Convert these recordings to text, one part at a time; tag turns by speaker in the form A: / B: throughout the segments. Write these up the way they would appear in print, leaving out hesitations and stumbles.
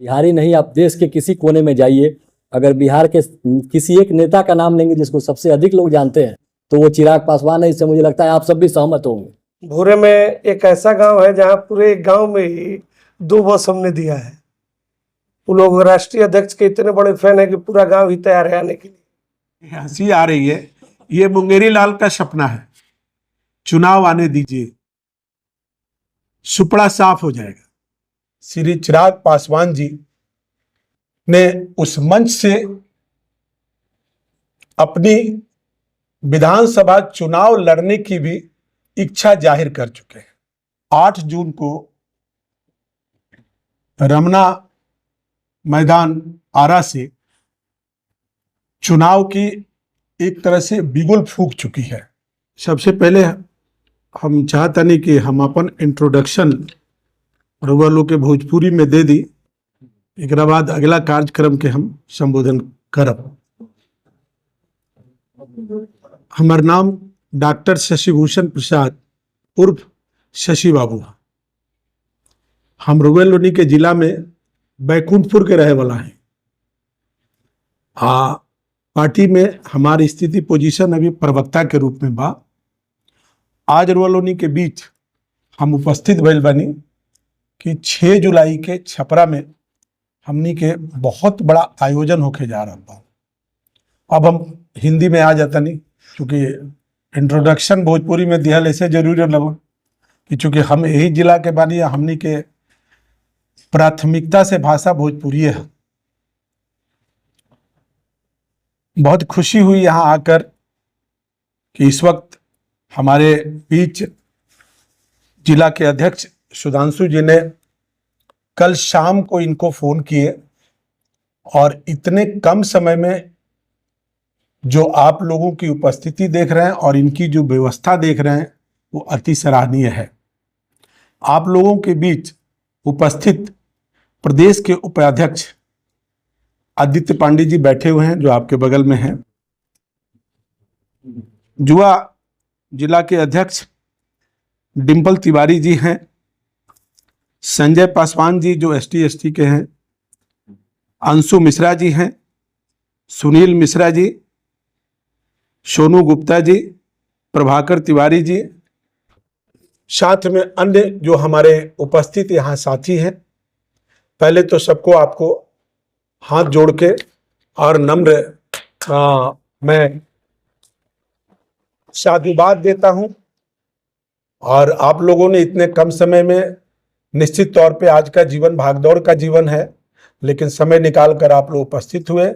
A: बिहारी नहीं, आप देश के किसी कोने में जाइए, अगर बिहार के किसी एक नेता का नाम लेंगे जिसको सबसे अधिक लोग जानते हैं तो वो चिराग पासवान है। इससे मुझे लगता है आप सब भी सहमत होंगे।
B: भोरे में एक ऐसा गांव है जहां पूरे गांव में ही 2 बस हमने दिया है। वो लोग राष्ट्रीय अध्यक्ष के इतने बड़े फैन है कि पूरा गांव ही तैयार है आने के लिए।
C: हंसी आ रही है, ये मुंगेरी लाल का सपना है। चुनाव आने दीजिए, सुपड़ा साफ हो जाएगा। श्री चिराग पासवान जी ने उस मंच से अपनी विधानसभा चुनाव लड़ने की भी इच्छा जाहिर कर चुके हैं। 8 जून को रमना मैदान आरा से चुनाव की एक तरह से बिगुल फूंक चुकी है। सबसे पहले हम चाहता नहीं कि हम अपन इंट्रोडक्शन रउआ लोग के भोजपुरी में दे दी, एक बाद अगला कार्यक्रम के हम संबोधन करब। हमार नाम डॉक्टर शशिभूषण प्रसाद उर्फ शशि बाबू। हम रुवेलोनी के जिला में बैकुंठपुर के रहे वाला हैं। पार्टी में हमारी स्थिति पोजीशन अभी प्रवक्ता के रूप में बा। आज रुवेलोनी के बीच हम उपस्थित भइल बानी कि 6 जुलाई के छपरा में हमनी के बहुत बड़ा आयोजन होके जा रहा था। अब हम हिंदी में आ जाता नहीं, क्योंकि इंट्रोडक्शन भोजपुरी में दिया ऐसे जरूरी लगा कि चूंकि हम यही जिला के बानी, हमनी के प्राथमिकता से भाषा भोजपुरी है। बहुत खुशी हुई यहाँ आकर कि इस वक्त हमारे बीच जिला के अध्यक्ष सुधांशु जी ने कल शाम को इनको फोन किए और इतने कम समय में जो आप लोगों की उपस्थिति देख रहे हैं और इनकी जो व्यवस्था देख रहे हैं वो अति सराहनीय है। आप लोगों के बीच उपस्थित प्रदेश के उपाध्यक्ष आदित्य पांडे जी बैठे हुए हैं, जो आपके बगल में हैं। जुआ जिला के अध्यक्ष डिंपल तिवारी जी हैं। संजय पासवान जी जो ST के हैं। अंशु मिश्रा जी हैं। सुनील मिश्रा जी, सोनू गुप्ता जी, प्रभाकर तिवारी जी, साथ में अन्य जो हमारे उपस्थित यहाँ साथी हैं। पहले तो सबको आपको हाथ जोड़ के और नम्र मैं साधुवाद देता हूं। और आप लोगों ने इतने कम समय में, निश्चित तौर पे आज का जीवन भागदौड़ का जीवन है, लेकिन समय निकाल कर आप लोग उपस्थित हुए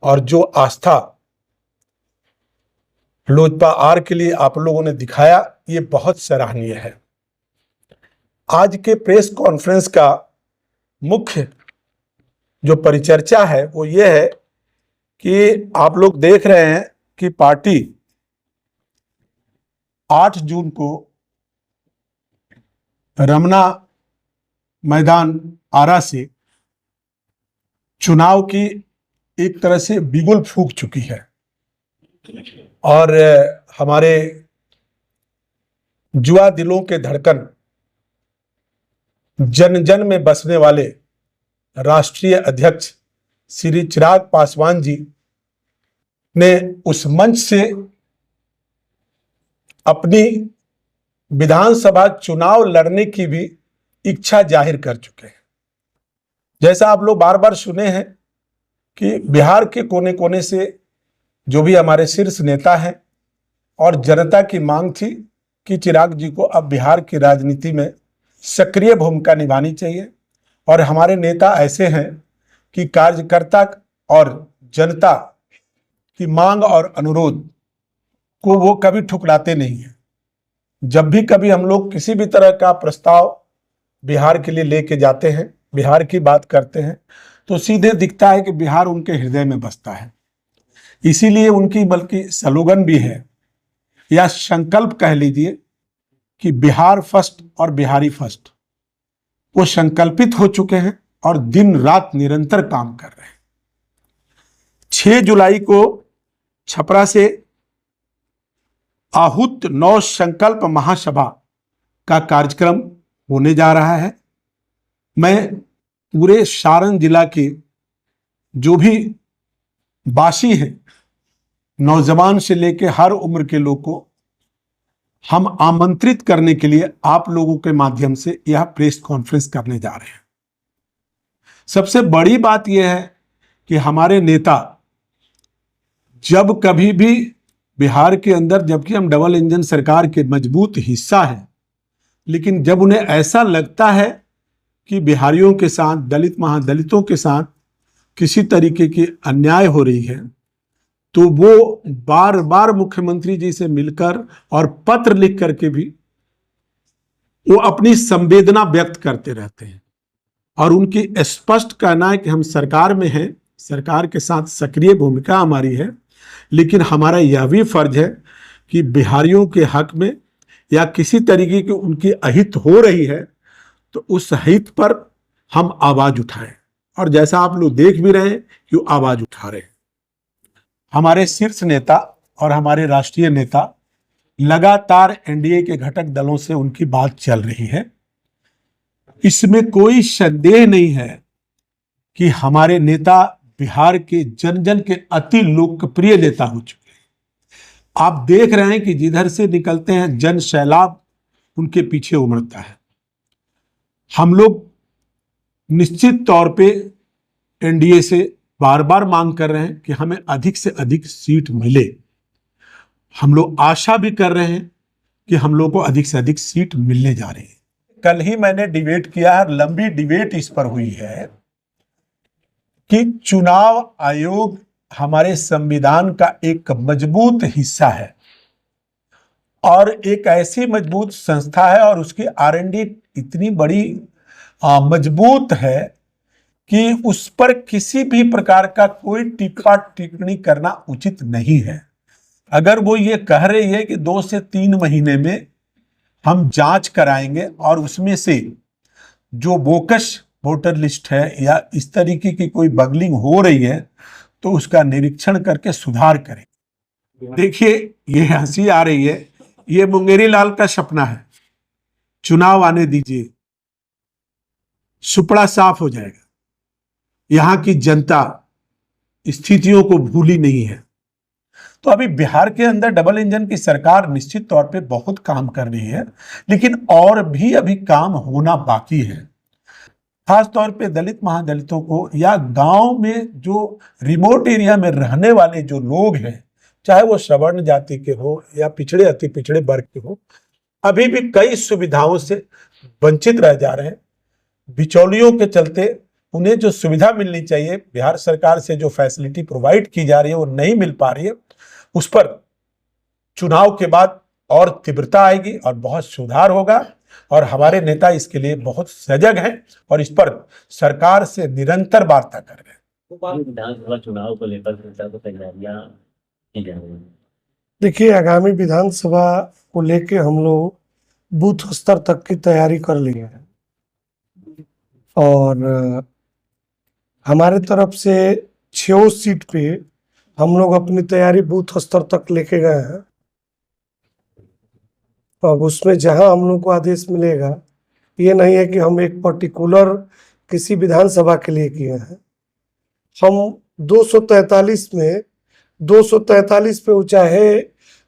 C: और जो आस्था लोजपा आर के लिए आप लोगों ने दिखाया, ये बहुत सराहनीय है। आज के प्रेस कॉन्फ्रेंस का मुख्य जो परिचर्चा है वो ये है कि आप लोग देख रहे हैं कि पार्टी 8 जून को रमना मैदान आरा से चुनाव की एक तरह से बिगुल फूंक चुकी है। और हमारे जुआ दिलों के धड़कन, जन जन में बसने वाले राष्ट्रीय अध्यक्ष श्री चिराग पासवान जी ने उस मंच से अपनी विधानसभा चुनाव लड़ने की भी इच्छा जाहिर कर चुके हैं। जैसा आप लोग बार बार सुने हैं कि बिहार के कोने कोने से जो भी हमारे शीर्ष नेता हैं और जनता की मांग थी कि चिराग जी को अब बिहार की राजनीति में सक्रिय भूमिका निभानी चाहिए। और हमारे नेता ऐसे हैं कि कार्यकर्ता और जनता की मांग और अनुरोध को वो कभी ठुकराते नहीं हैं। जब भी कभी हम लोग किसी भी तरह का प्रस्ताव बिहार के लिए लेके जाते हैं, बिहार की बात करते हैं, तो सीधे दिखता है कि बिहार उनके हृदय में बसता है। इसीलिए उनकी बल्कि स्लोगन भी है या संकल्प कह लीजिए कि बिहार फर्स्ट और बिहारी फर्स्ट। वो संकल्पित हो चुके हैं और दिन रात निरंतर काम कर रहे हैं। 6 जुलाई को छपरा से आहूत 9 संकल्प महासभा का कार्यक्रम होने जा रहा है। मैं पूरे सारण जिला के जो भी वासी हैं, नौजवान से लेके हर उम्र के लोग को हम आमंत्रित करने के लिए आप लोगों के माध्यम से यह प्रेस कॉन्फ्रेंस करने जा रहे हैं। सबसे बड़ी बात यह है कि हमारे नेता जब कभी भी बिहार के अंदर, जबकि हम डबल इंजन सरकार के मजबूत हिस्सा हैं, लेकिन जब उन्हें ऐसा लगता है कि बिहारियों के साथ, दलित महादलितों के साथ किसी तरीके की अन्याय हो रही है, तो वो बार बार मुख्यमंत्री जी से मिलकर और पत्र लिख करके भी वो अपनी संवेदना व्यक्त करते रहते हैं। और उनकी स्पष्ट कहना है कि हम सरकार में हैं, सरकार के साथ सक्रिय भूमिका हमारी है, लेकिन हमारा यह भी फर्ज है कि बिहारियों के हक में या किसी तरीके की उनकी अहित हो रही है तो उस हित पर हम आवाज उठाएं। और जैसा आप लोग देख भी रहे हैं कि वो आवाज उठा रहे हैं। हमारे शीर्ष नेता और हमारे राष्ट्रीय नेता लगातार एनडीए के घटक दलों से उनकी बात चल रही है। इसमें कोई संदेह नहीं है कि हमारे नेता बिहार के जन जन के अति लोकप्रिय नेता हो चुके हैं। आप देख रहे हैं कि जिधर से निकलते हैं जन सैलाब उनके पीछे उमड़ता है। हम लोग निश्चित तौर पे एनडीए से बार बार मांग कर रहे हैं कि हमें अधिक से अधिक सीट मिले। हम लोग आशा भी कर रहे हैं कि हम लोग को अधिक से अधिक सीट मिलने जा रही है। कल ही मैंने डिबेट किया है, लंबी डिबेट इस पर हुई है कि चुनाव आयोग हमारे संविधान का एक मजबूत हिस्सा है और एक ऐसी मजबूत संस्था है और उसकी आरएनडी इतनी बड़ी मजबूत है कि उस पर किसी भी प्रकार का कोई टिप्पा टिप्पणी करना उचित नहीं है। अगर वो ये कह रही है कि 2 से 3 महीने में हम जांच कराएंगे और उसमें से जो बोकस वोटर लिस्ट है या इस तरीके की कोई बगलिंग हो रही है तो उसका निरीक्षण करके सुधार करें। देखिए, ये हंसी आ रही है, ये मुंगेरी लाल का सपना है। चुनाव आने दीजिए, सुपड़ा साफ हो जाएगा। यहां की जनता स्थितियों को भूली नहीं है। तो अभी बिहार के अंदर डबल इंजन की सरकार निश्चित तौर पे बहुत काम कर रही है, लेकिन और भी अभी काम होना बाकी है। खास तौर पे दलित महादलितों को या गांव में जो रिमोट एरिया में रहने वाले जो लोग हैं, चाहे वो सवर्ण जाति के हो या पिछड़े अति पिछड़े वर्ग के हो, अभी भी कई सुविधाओं से वंचित रह जा रहे हैं। बिचौलियों के चलते उन्हें जो सुविधा मिलनी चाहिए, बिहार सरकार से जो फैसिलिटी प्रोवाइड की जा रही है वो नहीं मिल पा रही है। उस पर चुनाव के बाद और तीव्रता आएगी और बहुत सुधार होगा और हमारे नेता इसके लिए बहुत सजग हैं और इस पर सरकार से निरंतर वार्ता कर रहे हैं।
D: विधानसभा चुनाव को लेकर तैयारियां की जा रही हैं।
B: देखिए, आगामी विधानसभा को लेके हम लोग बूथ स्तर तक की तैयारी कर लिए हैं और हमारे तरफ से 6 सीट पे हम लोग अपनी तैयारी बूथ स्तर तक लेके गए हैं। अब उसमें जहां हम लोग को आदेश मिलेगा, ये नहीं है कि हम एक पर्टिकुलर किसी विधानसभा के लिए किए हैं। हम 243 में 243 पे चाहे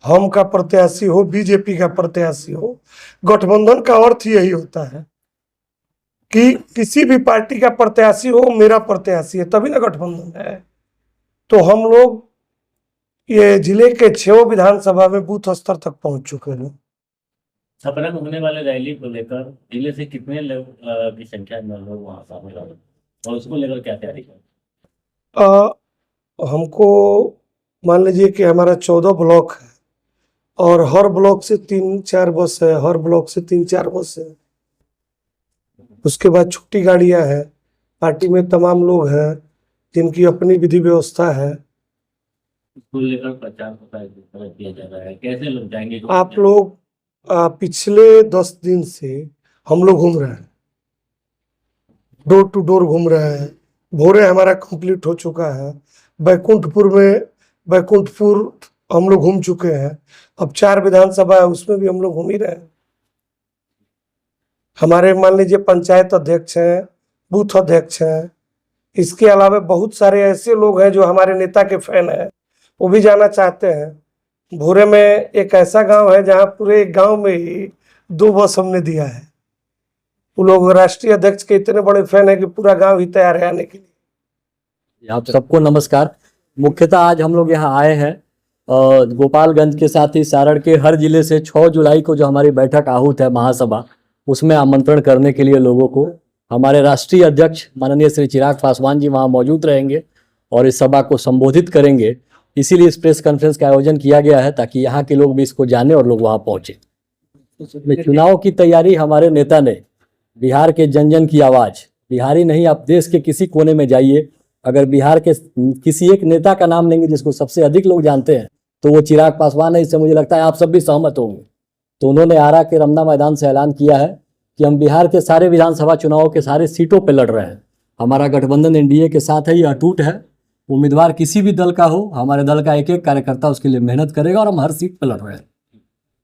B: हम का प्रत्याशी हो, बीजेपी का प्रत्याशी हो, गठबंधन का अर्थ यही होता है कि किसी भी पार्टी का प्रत्याशी हो, मेरा प्रत्याशी है, तभी ना गठबंधन है। तो हम लोग ये जिले के 6 विधानसभा में बूथ स्तर तक पहुंच चुके हैं।
D: सपना में होने वाले रैली को लेकर जिले से कितने लोग की संख्या में लोग वहाँ शामिल हो और उसको लेकर क्या तैयारी करें?
B: हमको मान लीजिए कि हमारा 14 ब्लॉक है और हर ब्लॉक से 3-4 बस है, हर ब्लॉक से 3-4 बस है। उसके बाद छोटी गाड़ियां हैं। पार्टी में तमाम लोग हैं जिनकी अपनी विधि व्यवस्था है।
D: उसको लेकर प्रचार किया जा रहा है, कैसे लोग जाएंगे?
B: आप लोग पिछले 10 दिन से हम लोग घूम रहे हैं, डोर टू डोर घूम रहे हैं। भोरे हमारा कंप्लीट हो चुका है। बैकुंठपुर हम लोग घूम चुके हैं। अब 4 विधानसभा है, उसमें भी हम लोग घूम ही रहे हैं। हमारे मान लीजिए पंचायत अध्यक्ष हैं, बूथ अध्यक्ष हैं। इसके अलावा बहुत सारे ऐसे लोग हैं जो हमारे नेता के फैन हैं, वो भी जाना चाहते हैं। भोरे में एक ऐसा गांव है जहां पूरे गांव में ही 2 बस हमने दिया है। वो लोग राष्ट्रीय अध्यक्ष के इतने बड़े फैन है कि पूरा गांव ही तैयार है आने के लिए।
A: आप सबको नमस्कार। मुख्यतः आज हम लोग यहाँ आए हैं गोपालगंज के साथ ही सारण के हर जिले से 6 जुलाई को जो हमारी बैठक आहूत है महासभा, उसमें आमंत्रण करने के लिए लोगों को। हमारे राष्ट्रीय अध्यक्ष माननीय श्री चिराग पासवान जी वहाँ मौजूद रहेंगे और इस सभा को संबोधित करेंगे। इसीलिए इस प्रेस कॉन्फ्रेंस का आयोजन किया गया है ताकि यहाँ के लोग भी इसको जाने और लोग वहाँ पहुँचे। चुनाव की तैयारी हमारे नेता ने बिहार के जन जन की आवाज़, बिहारी नहीं आप देश के किसी कोने में जाइए, अगर बिहार के किसी एक नेता का नाम लेंगे जिसको सबसे अधिक लोग जानते हैं तो वो चिराग पासवान है। इससे मुझे लगता है आप सब भी सहमत होंगे। तो उन्होंने आरा के रमना मैदान से ऐलान किया है कि हम बिहार के सारे विधानसभा चुनावों के सारे सीटों पर लड़ रहे हैं। हमारा गठबंधन एनडीए के साथ है, ये अटूट है। उम्मीदवार किसी भी दल का हो, हमारे दल का एक एक कार्यकर्ता उसके लिए मेहनत करेगा और हम हर सीट पर लड़ रहे हैं।